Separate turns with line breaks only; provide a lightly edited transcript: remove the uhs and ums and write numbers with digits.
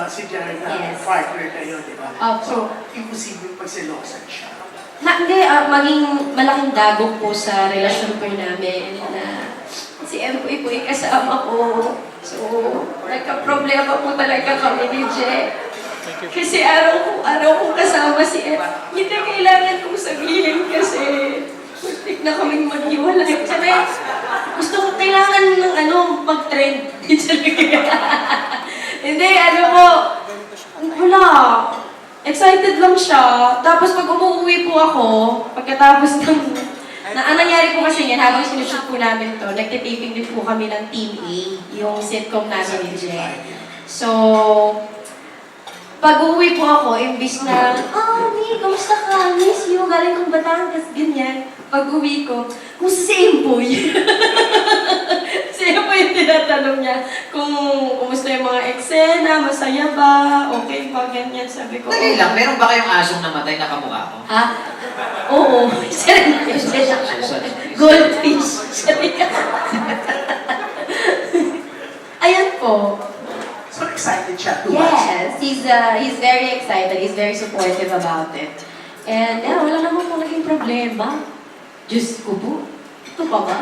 si Jared
Yes.
partner kayo, di ba?
Opo.
So, imposible pagselosan siya.
Hindi, maging malaking dagok po sa relasyon po namin na si Empoy po yung kasama ko. So, nagka-problema po talaga kami ni Je. Kasi araw kong kasama si Em. Hindi kailangan kong sabihin kasi muntik na kaming maghiwalay. Sabi, gusto ko kailangan ng mag-trend. Hindi, wala. Excited lang siya. Tapos pag umuwi po ako, pagkatapos ang nangyari po kasi yan, habang sinushoot po namin to, nagtitaping din po kami ng Team A, yung sitcom namin ni Jen. So, pag uuwi po ako, imbis na, Mi, kamusta ka? Miss you, galing kong Batangas, ganyan. Pag uwi ko, kumusta si Empoy? Si Empoy yung tinatanong niya kung kumusta yung mga eksena, masaya ba, okay ba, ganyan. Sabi ko,
Dali lang, meron ba kayong asong namatay na kamukha ko?
Ha? Oo. Goldfish. Ayan po.
So, excited siya to watch.
Yes, he's very excited. He's very supportive about it. And wala naman po naging problema. Diyos ko po. Ito pa ba?